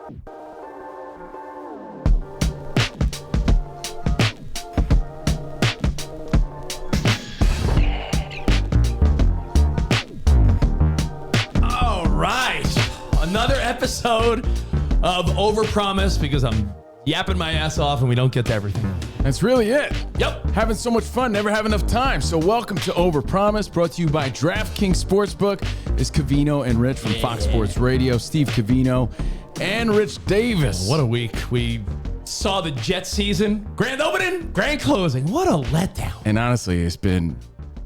All right. Another episode of Overpromised, because I'm yapping my ass off and we don't get to everything. That's really it. Yep. Having so much fun, never have enough time. So welcome to Overpromised, brought to you by DraftKings Sportsbook. It's Covino and Rich from Fox Sports Radio, Steve Covino and Rich Davis. What a week. We saw the Jet season. Grand opening, grand closing. What a letdown. And honestly, it's been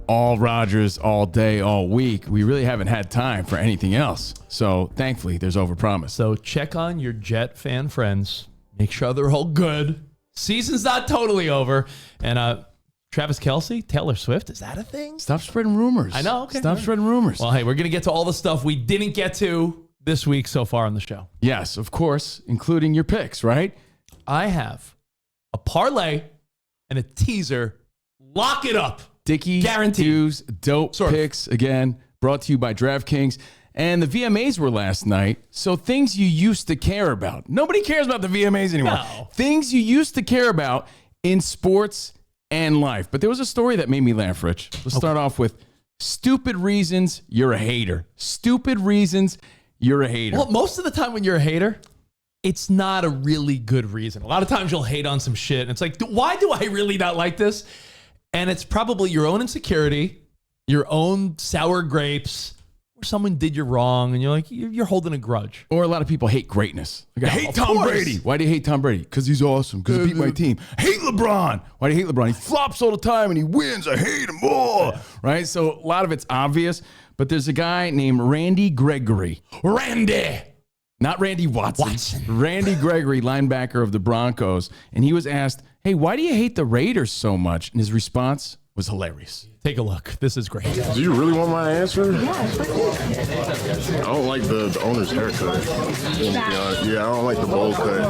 all Rodgers all day, all week. We really haven't had time for anything else. So thankfully, there's Overpromised. So check on your Jet fan friends. Make sure they're all good. Season's not totally over. And Travis Kelce, Taylor Swift, is that a thing? Stop spreading rumors. I know. Okay. Stop spreading rumors. Well, hey, we're going to get to all the stuff we didn't get to this week so far on the show. Yes, of course, including your picks, right? I have a parlay and a teaser. Lock it up. Dickie Guaranteed. Hughes, dope picks, again, brought to you by DraftKings. And the VMAs were last night, so things you used to care about. Nobody cares about the VMAs anymore. No. Things you used to care about in sports and life. But there was a story that made me laugh, Rich. Let's start off with stupid reasons you're a hater. Stupid reasons you're a hater. Well, most of the time when you're a hater, it's not a really good reason. A lot of times you'll hate on some shit, and it's like, why do I really not like this? And it's probably your own insecurity, your own sour grapes, or someone did you wrong, and you're like, you're holding a grudge. Or a lot of people hate greatness. Like, I hate Tom course. Brady. Why do you hate Tom Brady? Because he's awesome. Because he beat my team. I hate LeBron. Why do you hate LeBron? He flops all the time and he wins. I hate him more. Right? So a lot of it's obvious. But there's a guy named Randy Gregory. Randy. Not Randy Watson. Randy Gregory, linebacker of the Broncos. And he was asked, hey, why do you hate the Raiders so much? And his response was hilarious. Take a look. This is great. Do you really want my answer? I don't like the owner's haircut. Yeah, I don't like the bowl cut.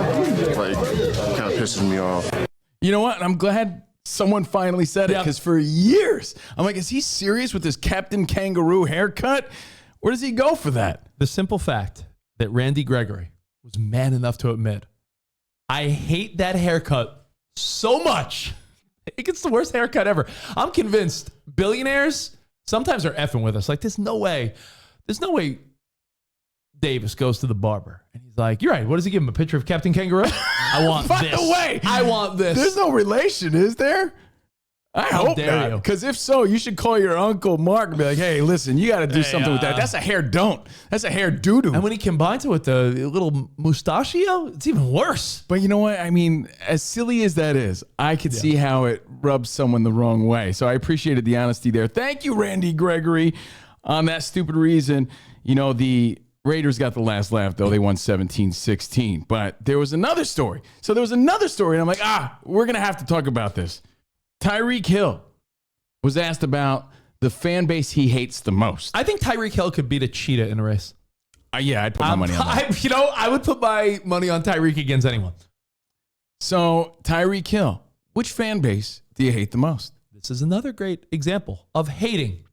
Like, it kind of pisses me off. You know what? I'm glad someone finally said it, because for years, I'm like, is he serious with this Captain Kangaroo haircut? Where does he go for that? The simple fact that Randy Gregory was man enough to admit, I hate that haircut so much. I think it's the worst haircut ever. I'm convinced billionaires sometimes are effing with us. Like, there's no way Davis goes to the barber and he's like, you're right. What does he give him? A picture of Captain Kangaroo? I want By this. the way, I want this. There's no relation, is there? I hope dare not. you. Because if so, you should call your Uncle Mark and be like, hey, listen, you got to do something with that. That's a hair don't. That's a hair doo-doo. And when he combines it with the little mustachio, it's even worse. But you know what? I mean, as silly as that is, I could see how it rubs someone the wrong way. So I appreciated the honesty there. Thank you, Randy Gregory, on that stupid reason. You know, the Raiders got the last laugh, though. They won 17-16. But there was another story. So there was another story, and I'm like, we're going to have to talk about this. Tyreek Hill was asked about the fan base he hates the most. I think Tyreek Hill could beat a cheetah in a race. Yeah, I'd put my money on that. I would put my money on Tyreek against anyone. So, Tyreek Hill, which fan base do you hate the most? This is another great example of hating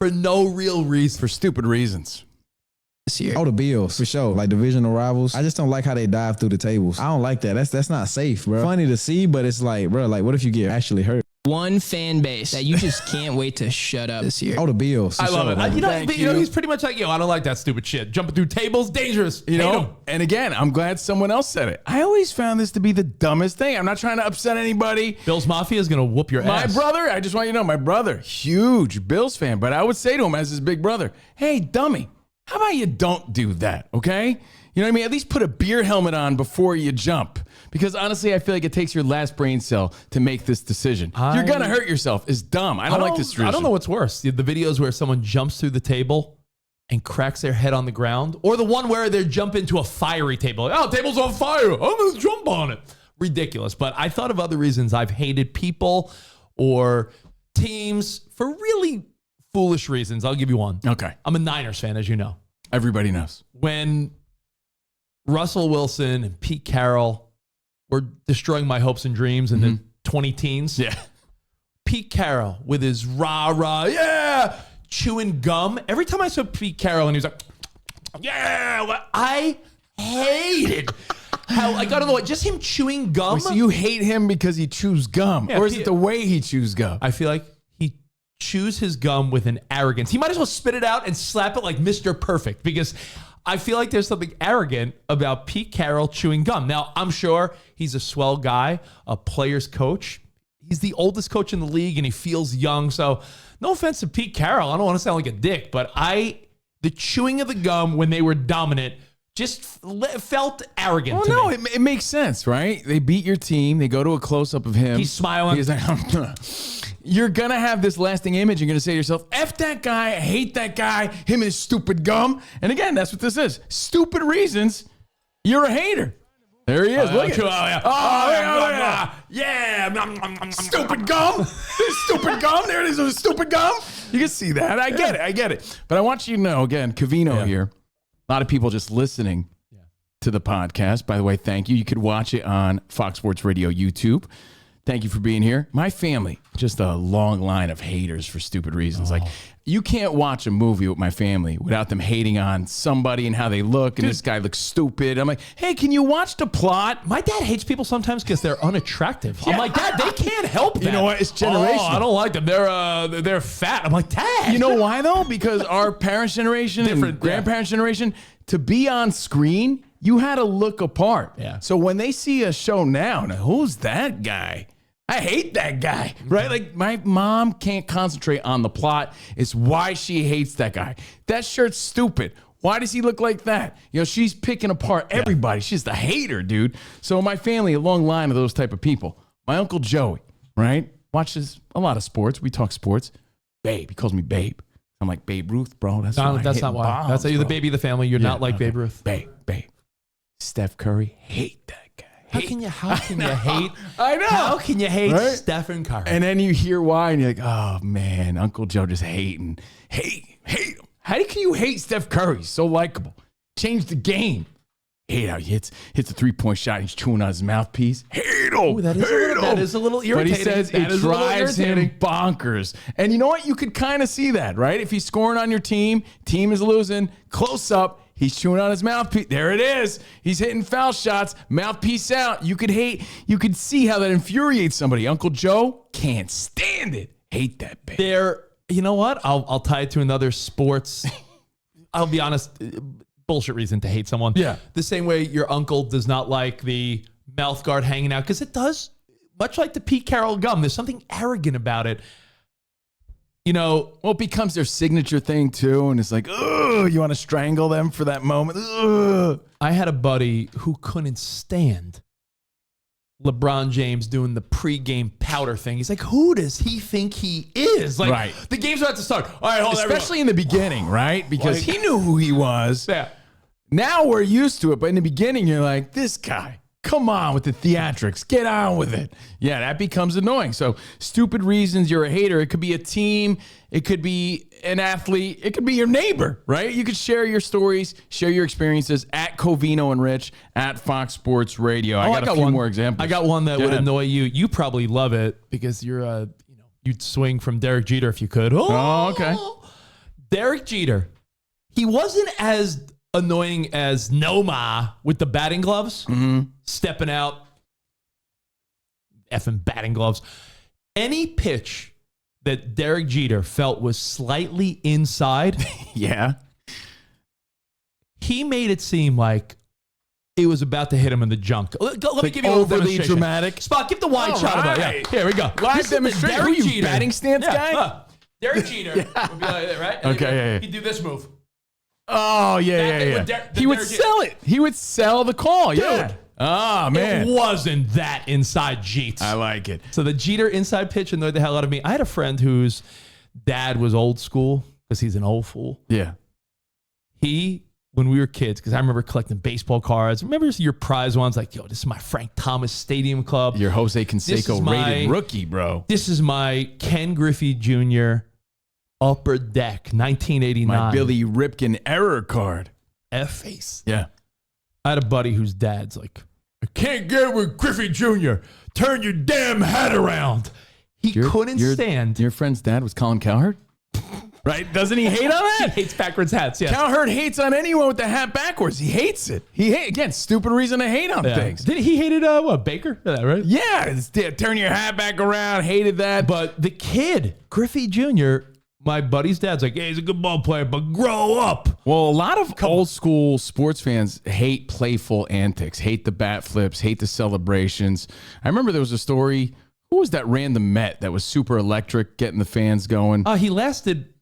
for no real reason. For stupid reasons. This year. Oh, the Bills, for sure. Like divisional rivals. I just don't like how they dive through the tables. I don't like that. That's not safe, bro. Funny to see, but it's like, bro, like, what if you get actually hurt? One fan base that you just can't wait to shut up this year. Oh, the Bills. For I love sure. it. Like, You know, he's pretty much like, I don't like that stupid shit. Jumping through tables, dangerous. You Hate know, him. and again, I'm glad someone else said it. I always found this to be the dumbest thing. I'm not trying to upset anybody. Bills Mafia is going to whoop your My ass. brother, I just want you to know, my brother, huge Bills fan, but I would say to him as his big brother, hey, dummy, how about you don't do that, okay? You know what I mean? At least put a beer helmet on before you jump. Because honestly, I feel like it takes your last brain cell to make this decision. You're going to hurt yourself. It's dumb. I don't like this tradition. I don't know what's worse. The videos where someone jumps through the table and cracks their head on the ground, or the one where they jump into a fiery table. Like, oh, table's on fire. I'm going to jump on it. Ridiculous. But I thought of other reasons I've hated people or teams for really foolish reasons. I'll give you one. Okay. I'm a Niners fan, as you know. Everybody knows. When Russell Wilson and Pete Carroll were destroying my hopes and dreams in the 20 teens. Yeah. Pete Carroll with his rah-rah, yeah, chewing gum. Every time I saw Pete Carroll and he was like, yeah, I hated how, like, I don't know what, just him chewing gum. So you hate him because he chews gum, or is it the way he chews gum? I feel like he chews his gum with an arrogance. He might as well spit it out and slap it like Mr. Perfect, because I feel like there's something arrogant about Pete Carroll chewing gum. Now, I'm sure he's a swell guy, a player's coach. He's the oldest coach in the league, and he feels young. So no offense to Pete Carroll. I don't want to sound like a dick, but the chewing of the gum when they were dominant just felt arrogant to me. It makes sense, right? They beat your team. They go to a close-up of him. He's smiling. He's like, you're going to have this lasting image. You're going to say to yourself, F that guy. I hate that guy. Him and his stupid gum. And again, that's what this is. Stupid reasons. You're a hater. There he is. Look at yeah. Stupid gum. Stupid gum. There it is. Stupid gum. You can see that. I get it. But I want you to know, again, Covino here. A lot of people just listening to the podcast. By the way, thank you. You could watch it on Fox Sports Radio YouTube. Thank you for being here. My family, just a long line of haters for stupid reasons. Like, you can't watch a movie with my family without them hating on somebody and how they look, and this guy looks stupid. I'm like, hey, can you watch the plot? My dad hates people sometimes because they're unattractive. I'm like, Dad, they can't help that. You know what? It's generational. Oh, I don't like them. They're fat. I'm like, Dad. You know why, though? Because our parents' generation and grandparents' generation, to be on screen, you had to look apart. Yeah. So when they see a show now, who's that guy? I hate that guy, right? Like, my mom can't concentrate on the plot. It's why she hates that guy. That shirt's stupid. Why does he look like that? You know, she's picking apart everybody. She's the hater, dude. So my family, a long line of those type of people. My Uncle Joey, right? Watches a lot of sports. We talk sports. Babe. He calls me Babe. I'm like, Babe Ruth, bro. That's not why. Bombs, that's how you're the baby of the family. You're not like Babe Ruth. Babe. Steph Curry, hate that guy. How can you hate? I know. How can you hate Stephen Curry? And then you hear why, and you're like, oh man, Uncle Joe just hating. Hate him. How can you hate Steph Curry? He's so likable. Change the game. Hate how he hits a 3-point shot. He's chewing on his mouthpiece. Hate him. Ooh, that is a little irritating. But he says it drives him bonkers. And you know what? You could kind of see that, right? If he's scoring on your team is losing, close up. He's chewing on his mouthpiece. There it is. He's hitting foul shots. Mouthpiece out. You could see how that infuriates somebody. Uncle Joe can't stand it. Hate that bitch. You know what? I'll tie it to another sports. I'll be honest, bullshit reason to hate someone. Yeah. The same way your uncle does not like the mouth guard hanging out, because it does, much like the Pete Carroll gum, there's something arrogant about it. You know, well, it becomes their signature thing too, and it's like, ugh, you want to strangle them for that moment. Ugh. I had a buddy who couldn't stand LeBron James doing the pregame powder thing. He's like, who does he think he is? Like, the game's about to start. All right, hold on. Especially in the beginning, right? Because he knew who he was. Yeah. Now we're used to it, but in the beginning, you're like, this guy. Come on with the theatrics. Get on with it. Yeah, that becomes annoying. So stupid reasons you're a hater. It could be a team. It could be an athlete. It could be your neighbor, right? You could share your stories, share your experiences at Covino and Rich at Fox Sports Radio. I got a few more examples. I got one that would annoy you. You probably love it because you'd swing from Derek Jeter if you could. Oh, okay. Derek Jeter. He wasn't as annoying as Noma with the batting gloves, stepping out, effing batting gloves. Any pitch that Derek Jeter felt was slightly inside, he made it seem like it was about to hit him in the junk. Let me give you a little demonstration. Dramatic. Spot, give the wide shot about it. Yeah. Here we go. Live demonstration. Derek Jeter, batting stance guy? Derek Jeter would be like that, right? And Okay, he'd do this move. Oh, yeah. He would sell it. He would sell the call, Dude. Oh, man. It wasn't that inside Jeets. I like it. So the Jeter inside pitch annoyed the hell out of me. I had a friend whose dad was old school because he's an old fool. Yeah. When we were kids, because I remember collecting baseball cards. Remember your prize ones? Like, yo, this is my Frank Thomas Stadium Club. Your Jose Canseco rated rookie, bro. This is my Ken Griffey Jr. Upper Deck, 1989. My Billy Ripken error card. F-face. Yeah. I had a buddy whose dad's like, I can't get with Griffey Jr. Turn your damn hat around. He couldn't stand. Your friend's dad was Colin Cowherd? right? Doesn't he hate on that? He hates backwards hats. Yeah. Cowherd hates on anyone with the hat backwards. He hates it. Again, stupid reason to hate on things. Did he hated Baker? Yeah, right. Yeah, turn your hat back around. Hated that. But the kid, Griffey Jr., my buddy's dad's like, hey, he's a good ball player, but grow up. Well, a lot of old school sports fans hate playful antics, hate the bat flips, hate the celebrations. I remember there was a story. Who was that random Met that was super electric, getting the fans going? He lasted,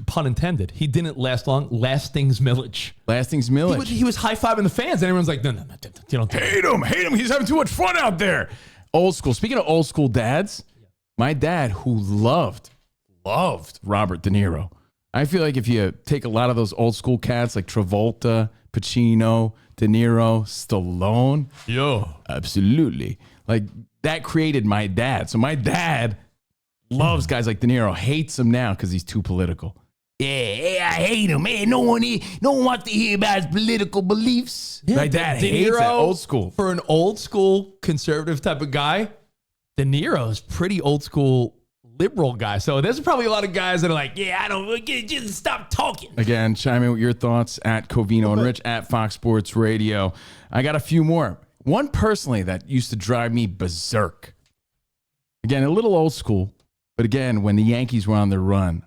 pun intended, he didn't last long. Lastings Millage. Lastings Millage. He was high-fiving the fans, and everyone's like, no, you don't do it. Hate him. He's having too much fun out there. Old school. Speaking of old school dads, my dad, who loved Robert De Niro. I feel like if you take a lot of those old school cats like Travolta, Pacino, De Niro, Stallone. Yo. Absolutely. Like that created my dad. So my dad loves guys like De Niro, hates him now because he's too political. Yeah, I hate him. Man, no one wants to hear about his political beliefs. Yeah, my dad De hates Niro, that old school. For an old school conservative type of guy, De Niro's pretty old school liberal guy. So there's probably a lot of guys that are like, yeah, I don't just stop talking. Again, chime in with your thoughts at Covino and Rich at Fox Sports Radio. I got a few more. One personally that used to drive me berserk. Again, a little old school, but again, when the Yankees were on their run,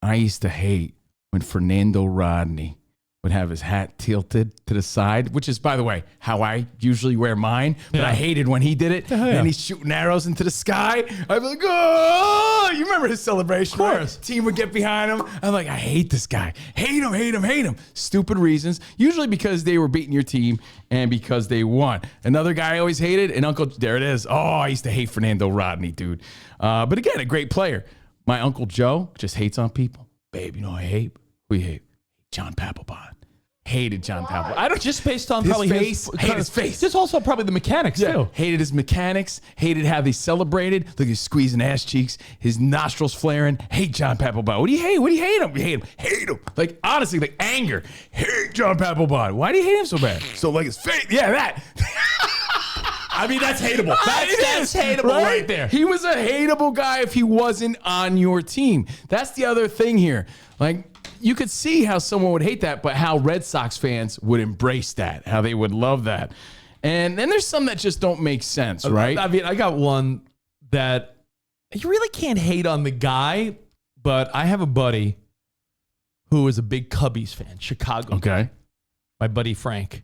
I used to hate when Fernando Rodney would have his hat tilted to the side, which is, by the way, how I usually wear mine. But I hated when he did it. And he's shooting arrows into the sky. I'd be like, oh, you remember his celebration, of course. Right? Team would get behind him. I'm like, I hate this guy. Hate him. Stupid reasons. Usually because they were beating your team and because they won. Another guy I always hated, and there it is. Oh, I used to hate Fernando Rodney, dude. But again, a great player. My Uncle Joe just hates on people. Babe, you know I hate? We hate John Papelbon. Hated John Papelbon. I don't just based on his probably face. Hated his face. Just also probably the mechanics too. Hated his mechanics. Hated how they celebrated. Look at his squeezing ass cheeks. His nostrils flaring. Hate John Papelbon. What do you hate? What do you hate him? You hate him. Hate him. Like honestly, like anger. Hate John Papelbon. Why do you hate him so bad? So like his face. Yeah, that. I mean, that's hateable. That's hateable right there. He was a hateable guy if he wasn't on your team. That's the other thing here. Like, you could see how someone would hate that, but how Red Sox fans would embrace that, how they would love that. And then there's some that just don't make sense, right? I mean, I got one that you really can't hate on the guy, but I have a buddy who is a big Cubbies fan, Chicago. Okay. My buddy Frank.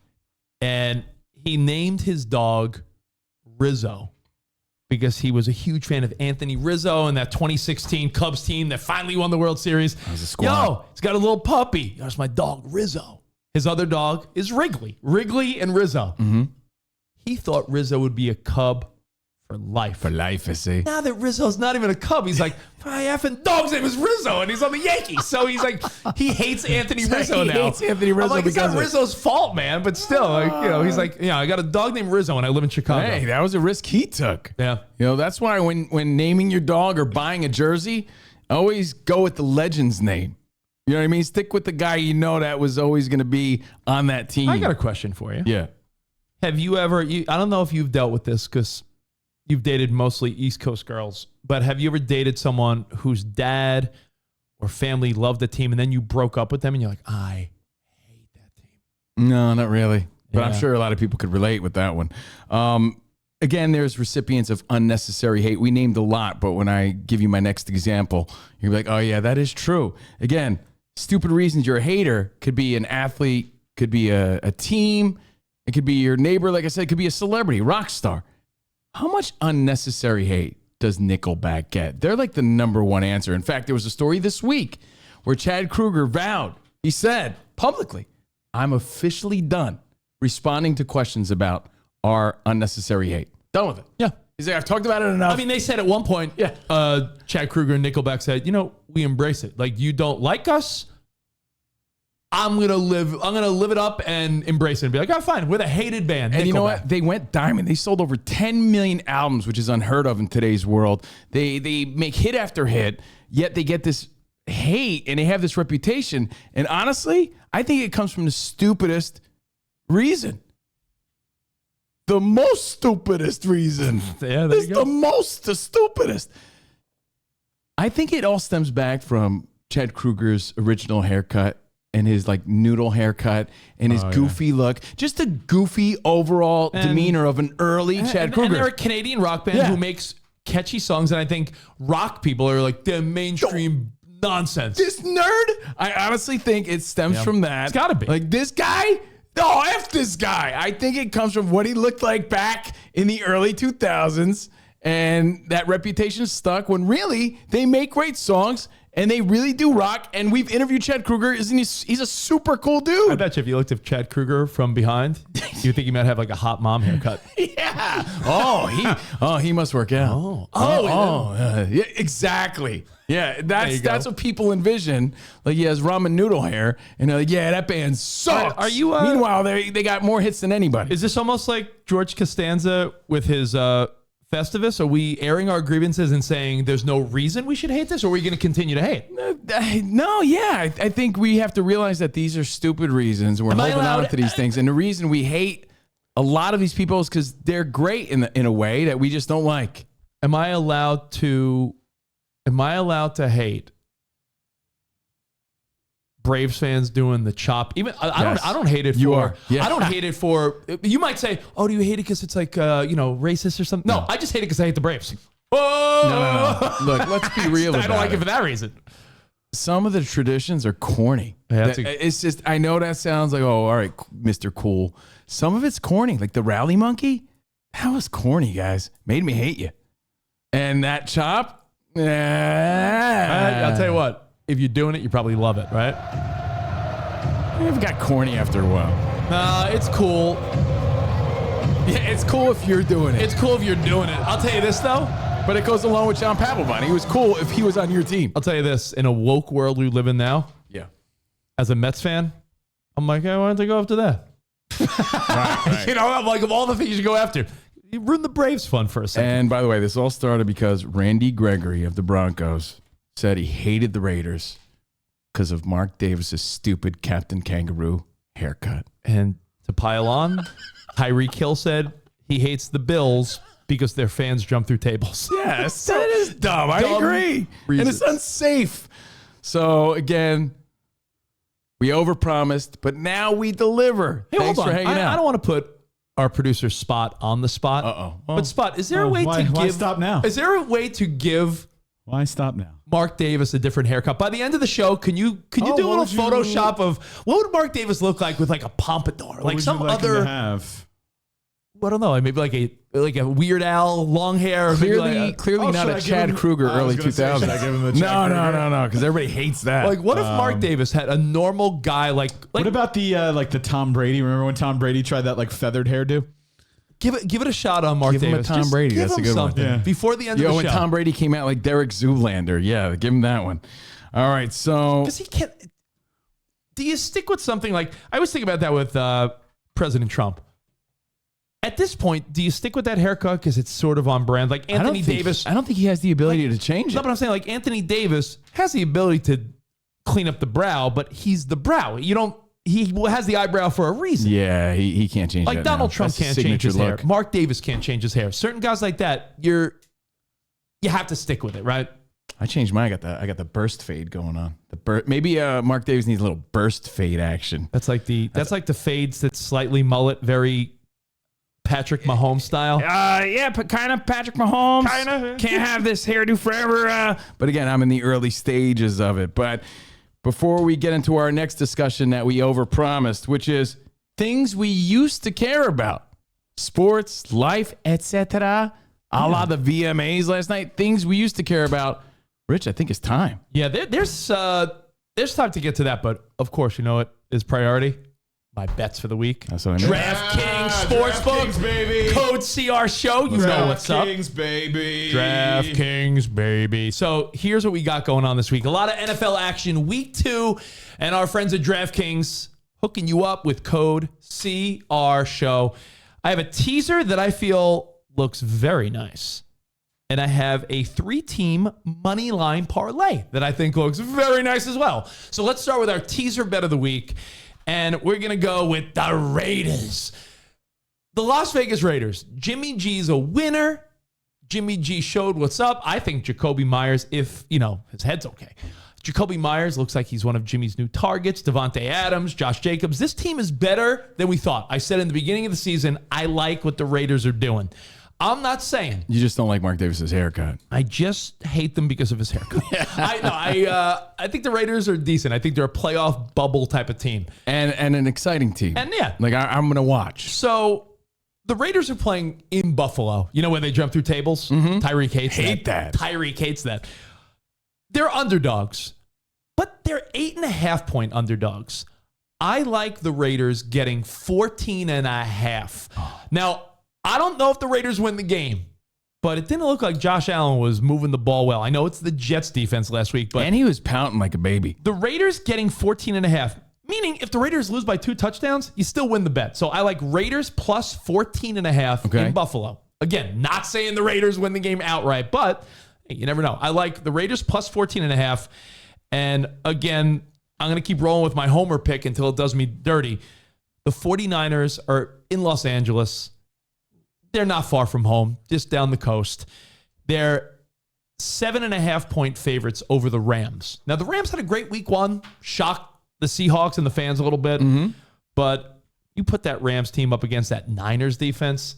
And he named his dog Rizzo because he was a huge fan of Anthony Rizzo and that 2016 Cubs team that finally won the World Series. That was a squad. Yo, he's got a little puppy. That's my dog, Rizzo. His other dog is Wrigley. Wrigley and Rizzo. Mm-hmm. He thought Rizzo would be a Cub for life. For life, I see. Now that Rizzo's not even a Cub, he's like, my effing dog's name is Rizzo, and he's on the Yankees. So he's like, he hates Anthony Rizzo now. He hates Anthony Rizzo. I'm like, it's because not Rizzo's fault, man, but still, like, you know, he's like, I got a dog named Rizzo, and I live in Chicago. Hey, that was a risk he took. Yeah. You know, that's why when naming your dog or buying a jersey, always go with the legend's name. You know what I mean? Stick with the guy you know that was always going to be on that team. I got a question for you. Yeah. Have you ever, I don't know if you've dealt with this because you've dated mostly East Coast girls, but have you ever dated someone whose dad or family loved the team and then you broke up with them and you're like, I hate that team? No, not really. But I'm Yeah. sure a lot of people could relate with that one. Again, there's recipients of unnecessary hate. We named a lot, but when I give you my next example, you're like, oh, yeah, that is true. Again, stupid reasons you're a hater could be an athlete, could be a team, it could be your neighbor. Like I said, it could be a celebrity, rock star. How much unnecessary hate does Nickelback get? They're like the number one answer. In fact, there was a story this week where Chad Kroeger vowed, he said publicly, I'm officially done responding to questions about our unnecessary hate. Done with it. Yeah. He's like, I've talked about it enough. I mean, they said at one point, Chad Kroeger and Nickelback said, we embrace it. Like, you don't like us, I'm gonna live it up and embrace it and be like, oh, fine, we're the hated band. And Nickelback. you know what? They went diamond. They sold over 10 million albums, which is unheard of in today's world. They make hit after hit, yet they get this hate and they have this reputation. And honestly, I think it comes from the stupidest reason. The most stupidest reason. Yeah, there you go. The stupidest. I think it all stems back from Chad Kroeger's original haircut and his like noodle haircut and his goofy look, just a goofy overall demeanor of an early Chad Kroeger. And they're a Canadian rock band who makes catchy songs, and I think rock people are like the mainstream nonsense. This nerd, I honestly think it stems from that. It's gotta be. Like this guy, no, F this guy. I think it comes from what he looked like back in the early 2000s, and that reputation stuck when really they make great songs and they really do rock. And we've interviewed Chad Kroeger. He's a super cool dude. I bet you if you looked at Chad Kroeger from behind, you think he might have like a hot mom haircut. Yeah. He must work out. Yeah, exactly. Yeah, that's what people envision. Like he has ramen noodle hair, and they're like, yeah, that band sucks. Are you? Meanwhile, they got more hits than anybody. Is this almost like George Costanza with his Festivus? Are we airing our grievances and saying there's no reason we should hate this, or are we going to continue to hate? No, yeah. I think we have to realize that these are stupid reasons. We're holding on to these things. And the reason we hate a lot of these people is because they're great in a way that we just don't like. Am I allowed to hate Braves fans doing the chop? Even I don't hate it for. You are. Yeah. I don't hate it for. You might say, "Oh, do you hate it because it's like racist or something?" No, I just hate it because I hate the Braves. Oh, no. Look, let's be real. I don't like it for that reason. Some of the traditions are corny. Yeah, it's just, I know that sounds like, oh, all right, Mr. Cool. Some of it's corny. Like the rally monkey, that was corny, guys. Made me hate you. And that chop, I'll tell you what. If you're doing it, you probably love it, right? It got corny after a while. It's cool. Yeah, it's cool if you're doing it. It's cool if you're doing it. I'll tell you this, though. But it goes along with John Papelbon. He was cool if he was on your team. I'll tell you this. In a woke world we live in now, as a Mets fan, I'm like, hey, why don't they go after that? Right. I'm like, of all the things you go after, you ruined the Braves fun for a second. And by the way, this all started because Randy Gregory of the Broncos said he hated the Raiders because of Mark Davis's stupid Captain Kangaroo haircut. And to pile on, Tyreek Hill said he hates the Bills because their fans jump through tables. Yes, that is dumb. I agree. Reasons. And it's unsafe. So again, we overpromised, but now we deliver. Hey, Thanks hold on. for hanging out. I don't want to put our producer Spot on the spot. Well, but Spot, is there a way to give? Why stop now? Is there a way to give? Why stop now? Mark Davis a different haircut. By the end of the show, can you do a little Photoshop of what would Mark Davis look like with like a pompadour, like some other? I don't know, maybe like a Weird Al long hair. Clearly not a Chad Kroeger early 2000s. No, because everybody hates that. Like, what if Mark Davis had a normal guy like what about the Tom Brady? Remember when Tom Brady tried that like feathered hairdo? Give it a shot on Mark Give him a Davis. Tom Brady. That's a good one. Yeah. Before the end of the when show. Tom Brady came out like Derek Zoolander. Yeah, give him that one. All right, so Because he can't. Do you stick with something like I was thinking about that with President Trump? At this point, do you stick with that haircut because it's sort of on brand? Like Anthony Davis. I don't think he has the ability to change No, it. but I'm saying like Anthony Davis has the ability to clean up the brow, but he's the brow. He has the eyebrow for a reason. Yeah, he can't change Like that Donald now. Trump That's his can't change his signature hair. Mark Davis can't change his hair. Certain guys like that, you have to stick with it, right? I changed mine. I got the burst fade going on. Maybe Mark Davis needs a little burst fade action. That's like the fades that's slightly mullet, very Patrick Mahomes style. Yeah, but kind of Patrick Mahomes. Kind of. Can't have this hairdo forever. But again, I'm in the early stages of it. But before we get into our next discussion that we overpromised, which is things we used to care about, sports, life, etc., a la the VMAs last night, things we used to care about. Rich, I think it's time. Yeah, there's time to get to that, but of course, you know what is priority? My bets for the week. That's what I mean. DraftKings Sportsbook, baby. Code CR Show. You know what's up. DraftKings, baby. DraftKings, baby. So here's what we got going on this week. A lot of NFL action week 2, and our friends at DraftKings hooking you up with code CR Show. I have a teaser that I feel looks very nice. And I have a 3-team money line parlay that I think looks very nice as well. So let's start with our teaser bet of the week. And we're going to go with the Raiders. The Las Vegas Raiders. Jimmy G's a winner. Jimmy G showed what's up. I think Jacoby Myers, if, his head's okay. Jacoby Myers looks like he's one of Jimmy's new targets. Devontae Adams, Josh Jacobs. This team is better than we thought. I said in the beginning of the season, I like what the Raiders are doing. I'm not saying. You just don't like Mark Davis's haircut. I just hate them because of his haircut. I think the Raiders are decent. I think they're a playoff bubble type of team. And an exciting team. And yeah. Like, I'm going to watch. So the Raiders are playing in Buffalo. You know when they jump through tables? Mm-hmm. Tyreek hates Hate that. Tyreek hates that. They're underdogs, but they're 8.5-point underdogs. I like the Raiders getting 14.5. Now, I don't know if the Raiders win the game, but it didn't look like Josh Allen was moving the ball well. I know it's the Jets defense last week, but And he was pouting like a baby. the Raiders getting 14.5, meaning if the Raiders lose by 2 touchdowns, you still win the bet. So I like Raiders plus 14.5 in Buffalo. Again, not saying the Raiders win the game outright, but hey, you never know. I like the Raiders plus 14.5. And again, I'm going to keep rolling with my homer pick until it does me dirty. The 49ers are in Los Angeles. They're not far from home, just down the coast. They're 7.5-point favorites over the Rams. Now, the Rams had a great week 1, shocked the Seahawks and the fans a little bit. But you put that Rams team up against that Niners defense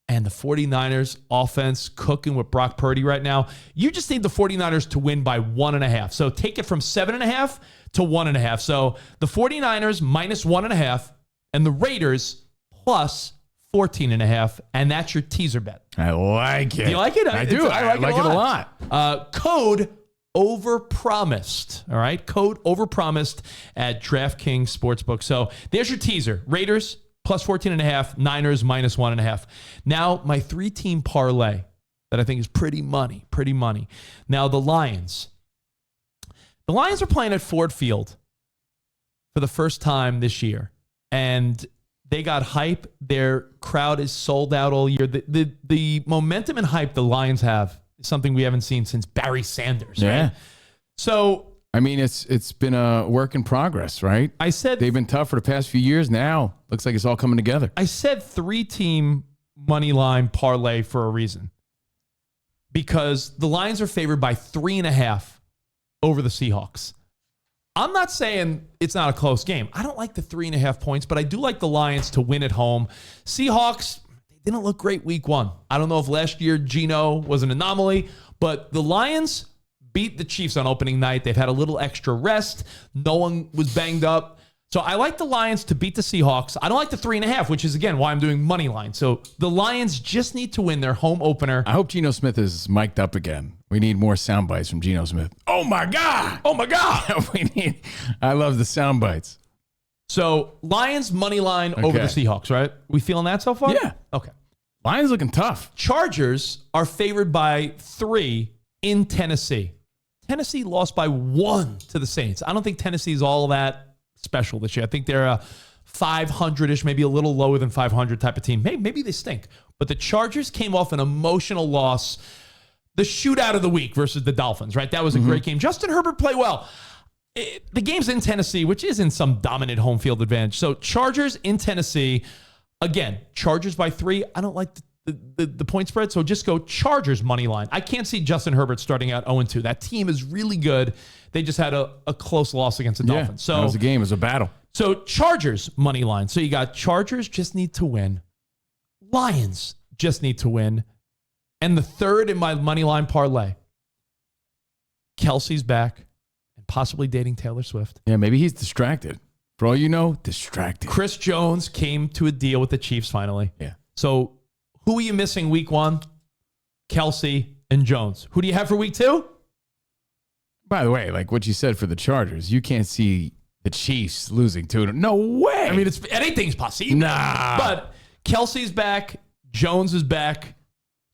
and the 49ers offense cooking with Brock Purdy right now. You just need the 49ers to win by 1.5. So take it from 7.5 to 1.5. So the 49ers minus 1.5 and the Raiders plus 14.5, and that's your teaser bet. I like it. Do you like it? I do. I like it a lot. Code OVERPROMISED. All right? Code OVERPROMISED at DraftKings Sportsbook. So there's your teaser. Raiders plus 14.5, Niners minus 1.5. Now, my 3-team parlay that I think is pretty money. Now, the Lions. The Lions are playing at Ford Field for the first time this year, and they got hype. Their crowd is sold out all year. The momentum and hype the Lions have is something we haven't seen since Barry Sanders. Yeah. Right? So, I mean, it's been a work in progress, right? I said They've been tough for the past few years. Now looks like it's all coming together. I said 3-team money line parlay for a reason. Because the Lions are favored by 3.5 over the Seahawks. I'm not saying it's not a close game. I don't like the 3.5 points, but I do like the Lions to win at home. Seahawks, they didn't look great week 1. I don't know if last year Geno was an anomaly, but the Lions beat the Chiefs on opening night. They've had a little extra rest. No one was banged up. So I like the Lions to beat the Seahawks. I don't like the 3.5, which is, again, why I'm doing money line. So the Lions just need to win their home opener. I hope Geno Smith is mic'd up again. We need more sound bites from Geno Smith. Oh, my God. Oh, my God. I love the sound bites. So Lions money line over the Seahawks, right? We feeling that so far? Yeah. Okay. Lions looking tough. Chargers are favored by 3 in Tennessee. Tennessee lost by 1 to the Saints. I don't think Tennessee is all that special this year. I think they're a 500-ish, maybe a little lower than 500 type of team. Maybe they stink. But the Chargers came off an emotional loss. The shootout of the week versus the Dolphins, right? That was a great game. Justin Herbert played well. The game's in Tennessee, which isn't some dominant home field advantage. So Chargers in Tennessee. Again, Chargers by 3. I don't like the point spread, so just go Chargers money line. I can't see Justin Herbert starting out 0-2. That team is really good. They just had a close loss against the Dolphins. So it was a game. It was a battle. So Chargers money line. So you got Chargers just need to win. Lions just need to win. And the third in my money line parlay, Kelsey's back and possibly dating Taylor Swift. Yeah, maybe he's distracted. For all you know, distracted. Chris Jones came to a deal with the Chiefs finally. Yeah. So who are you missing week 1? Kelsey and Jones. Who do you have for week 2? By the way, like what you said for the Chargers, you can't see the Chiefs losing to them. No way. I mean, it's anything's possible. Nah. But Kelsey's back. Jones is back.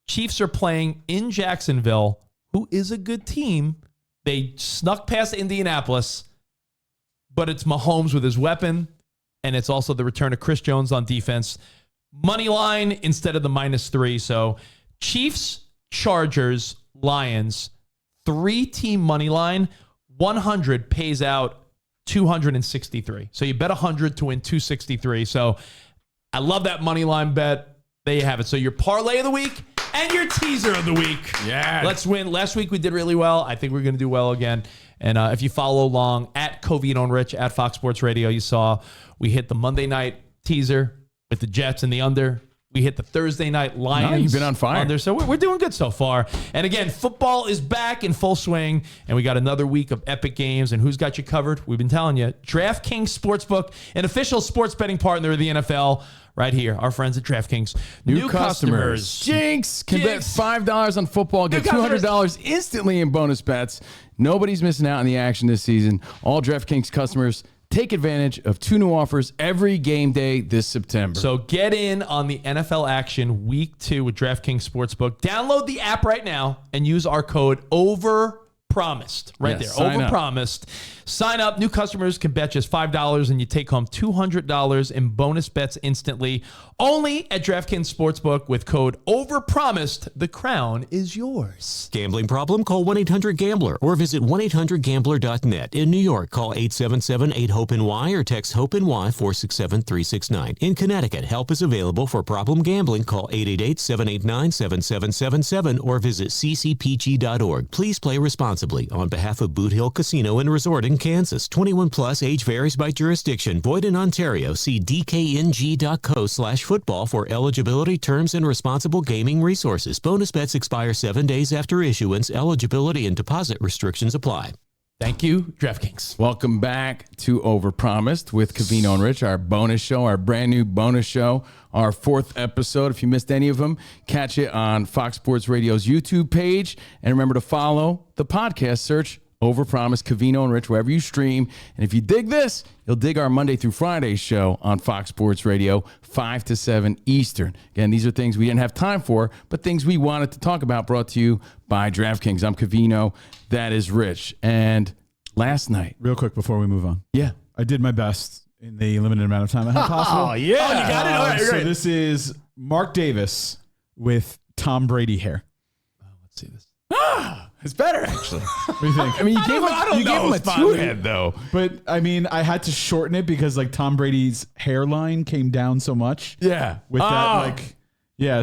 Chiefs are playing in Jacksonville, who is a good team. They snuck past Indianapolis, but it's Mahomes with his weapon, and it's also the return of Chris Jones on defense. Money line instead of the -3. So Chiefs, Chargers, Lions, 3-team money line. 100 pays out 263. So you bet 100 to win 263. So I love that money line bet. There you have it. So your parlay of the week, And your teaser of the week. Yeah. Let's win. Last week we did really well. I think we're going to do well again. And if you follow along at Covino and Rich at Fox Sports Radio, you saw we hit the Monday night teaser with the Jets and the under. We hit the Thursday night Lions. No, you've been on fire. Under. So we're doing good so far. And again, football is back in full swing. And we got another week of epic games. And who's got you covered? We've been telling you. DraftKings Sportsbook, an official sports betting partner of the NFL. Right here, our friends at DraftKings. New customers. Jinx can bet $5 on football, get $200 instantly in bonus bets. Nobody's missing out on the action this season. All DraftKings customers take advantage of 2 new offers every game day this September. So get in on the NFL action week 2 with DraftKings Sportsbook. Download the app right now and use our code OVERPROMISED. Right there, OVERPROMISED. Sign up. New customers can bet just $5 and you take home $200 in bonus bets instantly. Only at DraftKings Sportsbook with code OVERPROMISED. The crown is yours. Gambling problem? Call 1-800-GAMBLER or visit 1-800-GAMBLER.net. In New York, call 877-8-HOPE-NY or text HOPE-NY 467-369. In Connecticut, help is available for problem gambling. Call 888-789-7777 or visit ccpg.org. Please play responsibly. On behalf of Boot Hill Casino and Resort in Kansas, 21 plus, age varies by jurisdiction. Void in Ontario. See dkng.co/football for eligibility, terms, and responsible gaming resources. Bonus bets expire 7 days after issuance. Eligibility and deposit restrictions apply. Thank you, DraftKings. Welcome back to Overpromised with Covino and Rich, our bonus show, our brand new bonus show, our 4th episode. If you missed any of them, catch it on Fox Sports Radio's YouTube page. And remember to follow the podcast, search Overpromised, Covino and Rich, wherever you stream. And if you dig this, you'll dig our Monday through Friday show on Fox Sports Radio, 5 to 7 Eastern. Again, these are things we didn't have time for, but things we wanted to talk about, brought to you by DraftKings. I'm Covino. That is Rich. And last night. Real quick before we move on. Yeah. I did my best in the limited amount of time I had possible. Oh, yeah. Oh, you got it? All right, So great. this is Mark Davis with Tom Brady hair. Let's see this. It's better, actually. What do you think? I mean, you gave him a two-head, though. But I mean, I had to shorten it because like Tom Brady's hairline came down so much. Yeah. With that,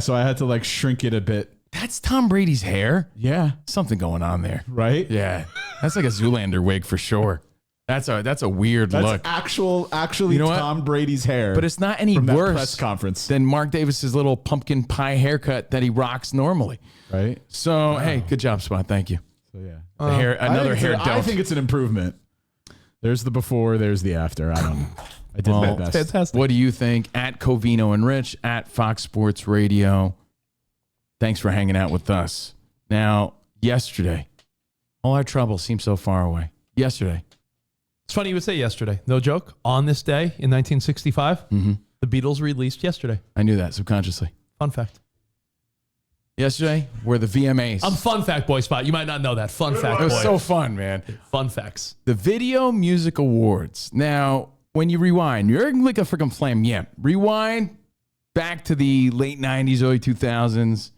so I had to like shrink it a bit. That's Tom Brady's hair? Yeah. Something going on there. Right? Yeah. That's like a Zoolander wig for sure. That's a weird look. Actually You know what? Tom Brady's hair. But it's not any from that worse press conference. than Mark Davis's little pumpkin pie haircut that he rocks normally. Right? So, hey, good job, Spot. Thank you. So yeah. Another hair I think it's an improvement. There's the before, there's the after. I don't know. I did my best. Fantastic. What do you think? At Covino and Rich, at Fox Sports Radio. Thanks for hanging out with us. Now, yesterday, all our troubles seem so far away. Yesterday. It's funny you would say yesterday. No joke. On this day in 1965, the Beatles released yesterday. I knew that subconsciously. Fun fact. Yesterday were the VMAs. I'm fun fact boy, Spot. You might not know that. Fun fact It boy. was so fun, man. Fun facts. The Video Music Awards. Now, when you rewind, you're like a freaking flame. Yeah. Rewind back to the late 90s, early 2000s.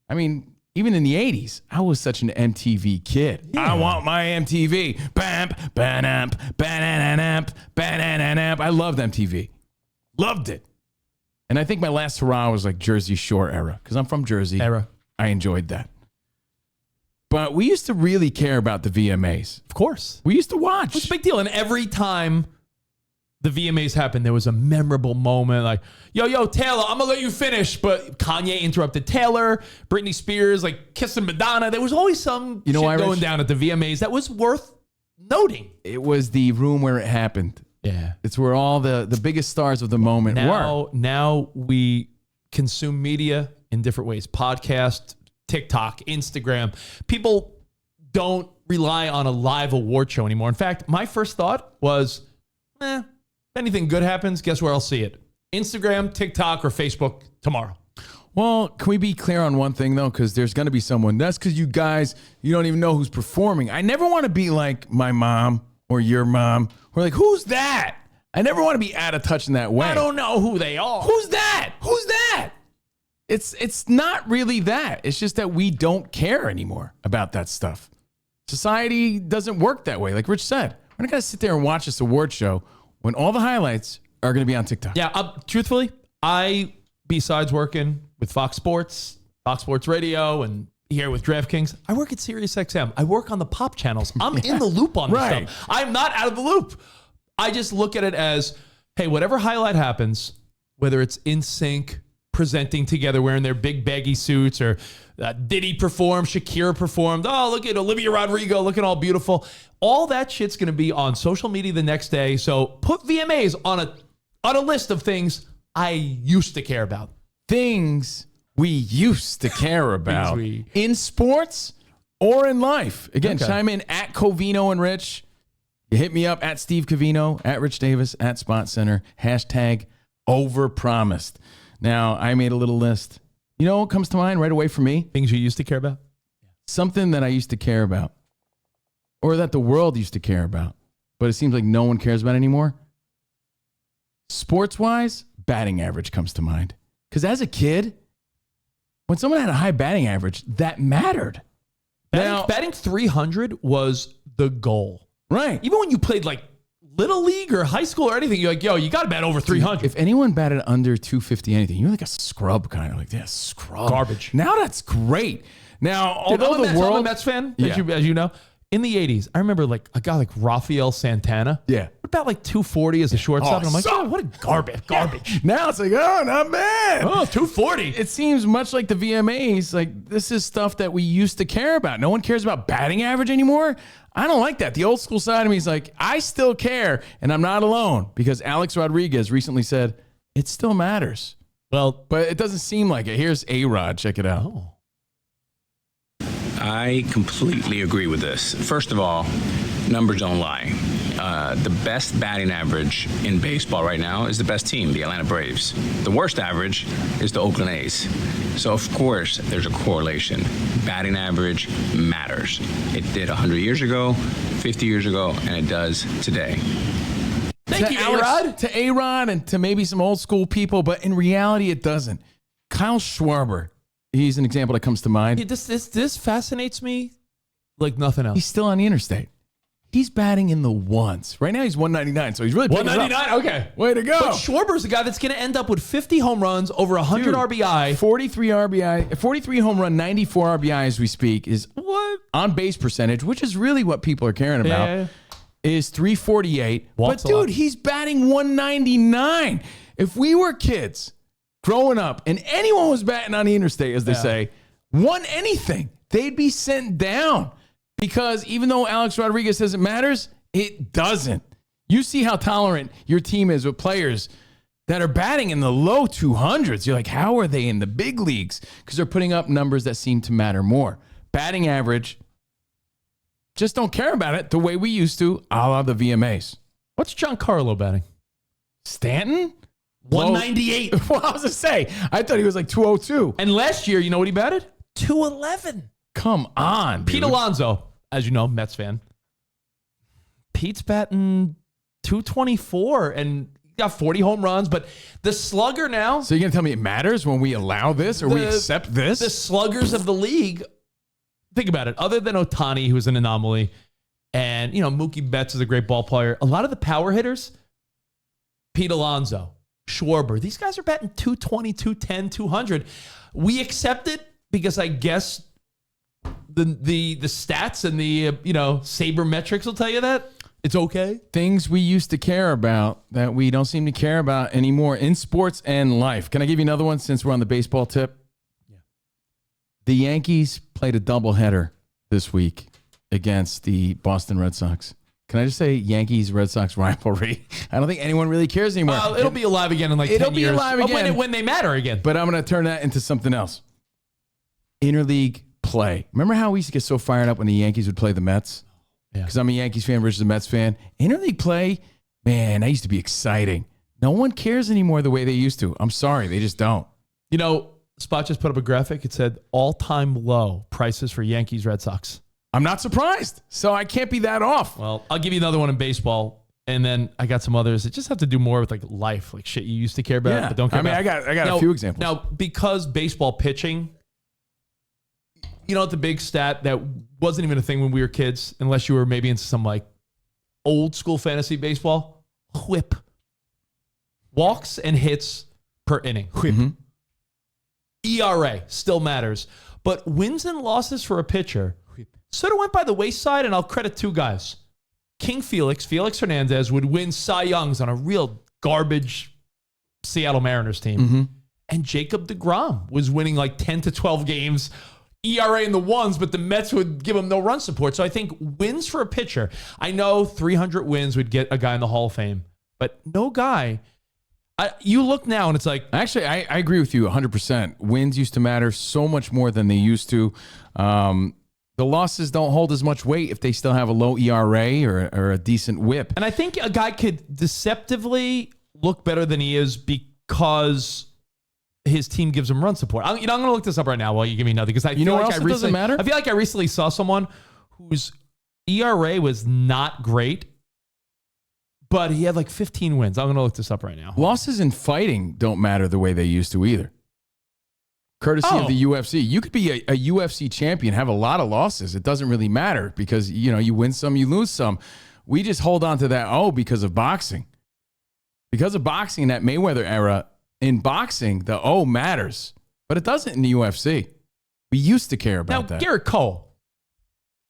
I mean, even in the 80s, I was such an MTV kid. I want my MTV. Bamp, banamp, bananamp, bananamp. I loved MTV. Loved it. And I think my last hurrah was like Jersey Shore era, because I'm from Jersey. Era. I enjoyed that. But we used to really care about the VMAs. Of course. We used to watch. It's a big deal. And every time the VMAs happened, there was a memorable moment like, yo, Taylor, I'm going to let you finish. But Kanye interrupted Taylor. Britney Spears, like, kissing Madonna. There was always some shit going down at the VMAs that was worth noting. It was the room where it happened. Yeah. It's where all the biggest stars of the moment were. Now we consume media in different ways. Podcast, TikTok, Instagram. People don't rely on a live award show anymore. In fact, my first thought was, if anything good happens, guess where I'll see it? Instagram, TikTok, or Facebook tomorrow. Well, can we be clear on one thing, though? Because there's going to be someone. That's because you guys, you don't even know who's performing. I never want to be like my mom or your mom. We're like, who's that? I never want to be out of touch in that way. I don't know who they are. Who's that? Who's that? It's not really that. It's just that we don't care anymore about that stuff. Society doesn't work that way. Like Rich said, we're not going to sit there and watch this award show when all the highlights are going to be on TikTok. Yeah, truthfully, besides working with Fox Sports, Fox Sports Radio and here with DraftKings. I work at SiriusXM. I work on the pop channels. I'm in the loop on this stuff. I'm not out of the loop. I just look at it as, hey, whatever highlight happens, whether it's in sync, presenting together, wearing their big baggy suits, or Diddy performed, Shakira performed. Oh, look at Olivia Rodrigo looking all beautiful. All that shit's going to be on social media the next day. So put VMAs on a list of things I used to care about. Things we used to care about in sports or in life. Again, chime in at Covino and Rich. You hit me up at Steve Covino, at Rich Davis, at Spot Center, hashtag OVERPROMISED. Now, I made a little list. You know what comes to mind right away for me? Things you used to care about? Something that I used to care about, or that the world used to care about, but it seems like no one cares about anymore. Sports-wise, batting average comes to mind. Because as a kid, when someone had a high batting average, that mattered. Batting 300 was the goal. Right. Even when you played like Little League or high school or anything, you're like, yo, you got to bat over 300. If anyone batted under 250 anything, you're like a scrub kind of like, yeah, scrub. Garbage. Now that's great. Now, although I'm the world... I'm a Mets fan, as you know. In the 80s, I remember like a guy like Rafael Santana. Yeah. About like 240 as a shortstop. And I'm like, oh, what a garbage. Now it's like, oh, not bad. Oh, 240. It seems much like the VMAs. Like, this is stuff that we used to care about. No one cares about batting average anymore. I don't like that. The old school side of me is like, I still care, and I'm not alone, because Alex Rodriguez recently said, it still matters. Well, but it doesn't seem like it. Here's A-Rod. Check it out. Oh. I completely agree with this. First of all, numbers don't lie. The best batting average in baseball right now is the best team, the Atlanta Braves. The worst average is the Oakland A's. So, of course, there's a correlation. Batting average matters. It did 100 years ago, 50 years ago, and it does today. Thank you, A-Rod. To A-Rod and to maybe some old school people, but in reality, it doesn't. Kyle Schwarber. He's an example that comes to mind. This fascinates me like nothing else. He's still on the interstate. He's batting in the ones. Right now he's 199, so he's really picking 199? Okay. Way to go. But Schwarber's the guy that's going to end up with 50 home runs, over 100 RBI. 43 RBI, 43 home run, 94 RBI as we speak is what? On base percentage, which is really what people are caring about, is 348. Walks but dude, he's batting 199. If we were kids growing up and anyone was batting on the interstate, as they say, won anything, they'd be sent down. Because even though Alex Rodriguez says it matters, it doesn't. You see how tolerant your team is with players that are batting in the low 200s. You're like, how are they in the big leagues? Because they're putting up numbers that seem to matter more. Batting average, just don't care about it the way we used to, a la the VMAs. What's Giancarlo batting? Stanton? 198. Well, I was going to say, I thought he was like 202. And last year, you know what he batted? 211. Come on, dude. Pete Alonso, as you know, Mets fan. Pete's batting 224 and got 40 home runs, but the slugger now. So you're going to tell me it matters when we allow this or we accept this? The sluggers of the league, think about it. Other than Ohtani, who's an anomaly, and, you know, Mookie Betts is a great ball player, a lot of the power hitters, Pete Alonso, Schwarber, these guys are batting 220, 210, 200. We accept it because I guess the stats and the sabermetrics will tell you that it's okay. Things we used to care about that we don't seem to care about anymore in sports and life. Can I give you another one since we're on the baseball tip? Yeah. The Yankees played a doubleheader this week against the Boston Red Sox. Can I just say Yankees-Red Sox rivalry? I don't think anyone really cares anymore. Well, it'll be alive again in like 10 years. It'll be alive again. When they matter again. But I'm going to turn that into something else. Interleague play. Remember how we used to get so fired up when the Yankees would play the Mets? Yeah. Because I'm a Yankees fan versus a Mets fan. Interleague play, man, that used to be exciting. No one cares anymore the way they used to. I'm sorry, they just don't. You know, Spot just put up a graphic. It said all-time low prices for Yankees Red Sox. I'm not surprised. So I can't be that off. Well, I'll give you another one in baseball. And then I got some others that just have to do more with like life, like shit you used to care about, but don't care about. I got now, a few examples. Now, because baseball pitching, you know, the big stat that wasn't even a thing when we were kids, unless you were maybe into some like old school fantasy baseball, whip. Walks and hits per inning. Whip. Mm-hmm. ERA still matters. But wins and losses for a pitcher sort of went by the wayside, and I'll credit two guys. King Felix Hernandez, would win Cy Youngs on a real garbage Seattle Mariners team. Mm-hmm. And Jacob deGrom was winning like 10 to 12 games, ERA in the ones, but the Mets would give him no run support. So I think wins for a pitcher. I know 300 wins would get a guy in the Hall of Fame, but no guy. You look now and it's like... Actually, I agree with you 100%. Wins used to matter so much more than they used to. The losses don't hold as much weight if they still have a low ERA or a decent whip. And I think a guy could deceptively look better than he is because his team gives him run support. I'm going to look this up right now while you give me nothing, because I feel like doesn't matter? I feel like I recently saw someone whose ERA was not great, but he had like 15 wins. I'm going to look this up right now. Losses in fighting don't matter the way they used to either. Courtesy of the UFC. You could be a UFC champion, have a lot of losses. It doesn't really matter because, you win some, you lose some. We just hold on to that, because of boxing. Because of boxing in that Mayweather era, in boxing, the O matters. But it doesn't in the UFC. We used to care about that. Now, Garrett Cole,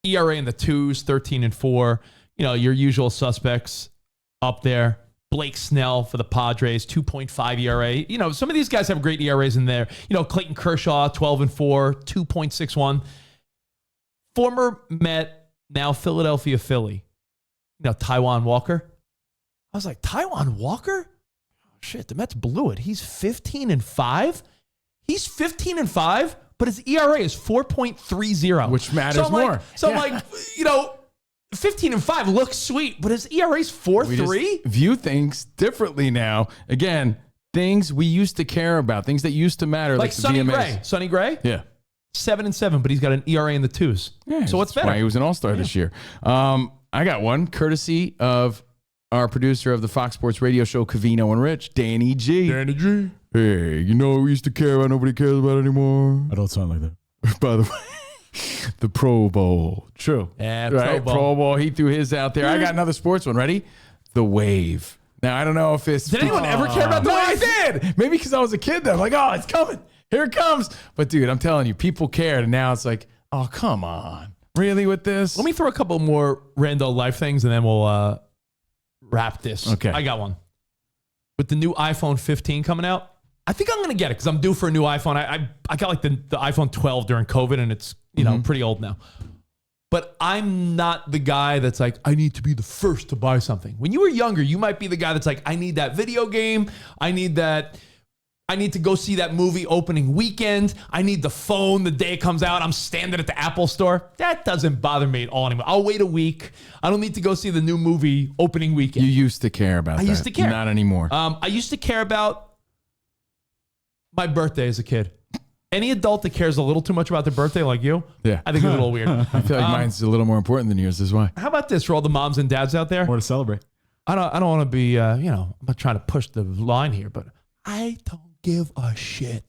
ERA in the 2s, 13-4. Your usual suspects up there. Blake Snell for the Padres, 2.5 ERA. Some of these guys have great ERAs in there. Clayton Kershaw, 12-4, 2.61. Former Met, now Philadelphia Philly. Taijuan Walker. I was like, Taijuan Walker? Oh, shit, the Mets blew it. He's 15-5. He's 15-5, but his ERA is 4.30. Which matters more. I'm like, 15-5 looks sweet, but his ERA is 4.3. We view things differently now. Again, things we used to care about, things that used to matter, like the Sonny VMAs. Gray. Sonny Gray? Yeah. 7-7, but he's got an ERA in the 2s. Yeah, so what's better? Why he was an all-star this year. I got one courtesy of our producer of the Fox Sports radio show, Covino Rich, Danny G. Danny G. Hey, we used to care about, nobody cares about anymore. I don't sound like that. By the way. The Pro Bowl. True. Yeah, right? Pro Bowl. He threw his out there. I got another sports one. Ready? The Wave. Now, I don't know if it's... Did anyone ever care about the Wave? I did. Maybe because I was a kid then. I'm like, it's coming. Here it comes. But, dude, I'm telling you, people cared. And now it's like, come on. Really with this? Let me throw a couple more random life things and then we'll wrap this. Okay. I got one. With the new iPhone 15 coming out, I think I'm going to get it because I'm due for a new iPhone. I got like the iPhone 12 during COVID and it's, pretty old now. But I'm not the guy that's like, I need to be the first to buy something. When you were younger, you might be the guy that's like, I need that video game. I need to go see that movie opening weekend. I need the phone the day it comes out. I'm standing at the Apple store. That doesn't bother me at all anymore. I'll wait a week. I don't need to go see the new movie opening weekend. You used to care about that. I used to care. Not anymore. I used to care about my birthday as a kid. Any adult that cares a little too much about their birthday like you, Yeah. I think it's a little weird. I feel like mine's a little more important than yours. Is why. How about this for all the moms and dads out there? More to celebrate. I don't want to be, I'm not trying to push the line here, but I don't give a shit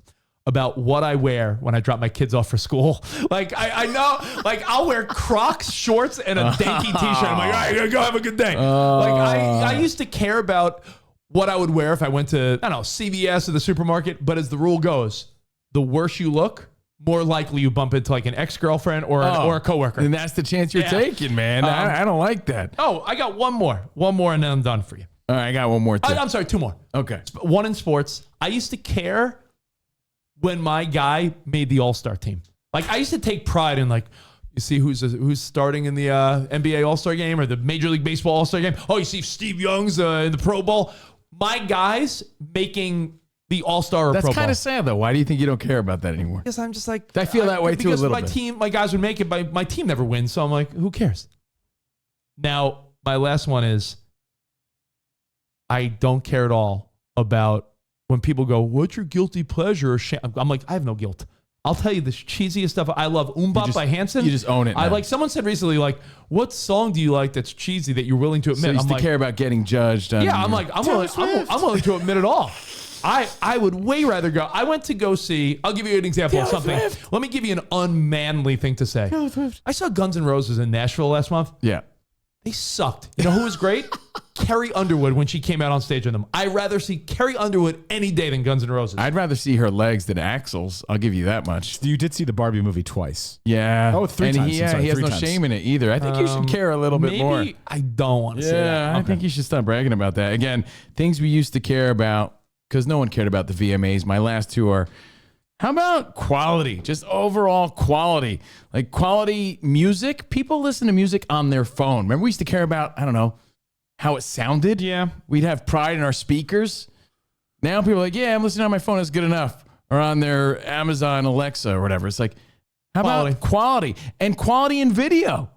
about what I wear when I drop my kids off for school. Like, I know, like, I'll wear Crocs, shorts, and a danky t-shirt. I'm like, all right, go have a good day. Like, I used to care about what I would wear if I went to, CVS or the supermarket, but as the rule goes, the worse you look, more likely you bump into like an ex-girlfriend or a coworker. And that's the chance you're taking, man. I don't like that. Oh, I got one more and then I'm done for you. All right, I got one more. I'm sorry, two more. Okay. One in sports. I used to care when my guy made the All-Star team. Like, I used to take pride in, like, you see who's starting in the NBA All-Star game or the Major League Baseball All-Star game. Oh, you see Steve Young's in the Pro Bowl. My guys making the All-Star or Pro Bowl. That's kind of sad, though. Why do you think you don't care about that anymore? Because I'm just like... I feel that way, too, a little bit. My guys would make it, but my team never wins, so I'm like, who cares? Now, my last one is... I don't care at all about when people go, what's your guilty pleasure? Or shame? I'm like, I have no guilt. I'll tell you the cheesiest stuff. I love Umbop by Hanson. You just own it now. Someone said recently, like, what song do you like that's cheesy that you're willing to admit? So you used to care about getting judged. I'm willing to admit it all. I would way rather go. I went to go see, I'll give you an example of something. Let me give you an unmanly thing to say. I saw Guns N' Roses in Nashville last month. Yeah. They sucked. You know who was great? Carrie Underwood when she came out on stage with them. I'd rather see Carrie Underwood any day than Guns N' Roses. I'd rather see her legs than Axl's. I'll give you that much. You did see the Barbie movie twice. Yeah. Oh, three times. He has no shame in it either. I think you should care a little bit more. Maybe I don't want to say that. Yeah, I think you should stop bragging about that. Again, things we used to care about, because no one cared about the VMAs. My last two are, how about quality? Just overall quality. Like quality music. People listen to music on their phone. Remember we used to care about, I don't know, how it sounded? Yeah. We'd have pride in our speakers. Now people are like, yeah, I'm listening on my phone. That's good enough. Or on their Amazon Alexa or whatever. It's like, how about quality? And quality in video.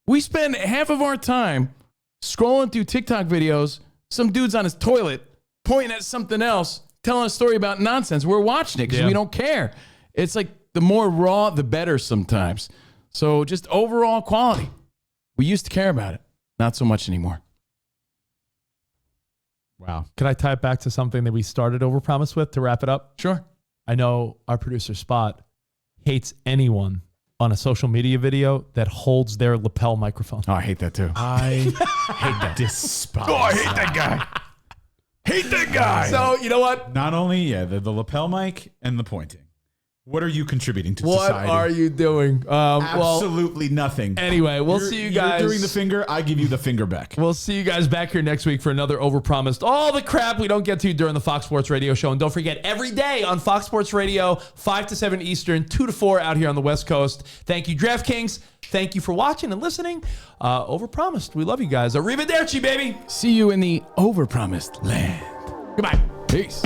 We spend half of our time scrolling through TikTok videos, some dude's on his toilet, pointing at something else, telling a story about nonsense. We're watching it because we don't care. It's like the more raw, the better sometimes. So just overall quality. We used to care about it. Not so much anymore. Wow. Can I tie it back to something that we started Overpromise with to wrap it up? Sure. I know our producer Spot hates anyone on a social media video that holds their lapel microphone. Oh, I hate that too. I hate that. Despise. Oh, I hate that guy. Hate that guy. So, you know what? Not only the lapel mic and the pointing. What are you contributing to What society? are you doing? Absolutely nothing. Anyway, we'll see you guys. You're doing the finger. I give you the finger back. We'll see you guys back here next week for another Overpromised. All the crap we don't get to during the Fox Sports Radio show. And don't forget, every day on Fox Sports Radio, 5 to 7 Eastern, 2 to 4 out here on the West Coast. Thank you, DraftKings. Thank you for watching and listening. Overpromised. We love you guys. Arrivederci, baby. See you in the overpromised land. Goodbye. Peace.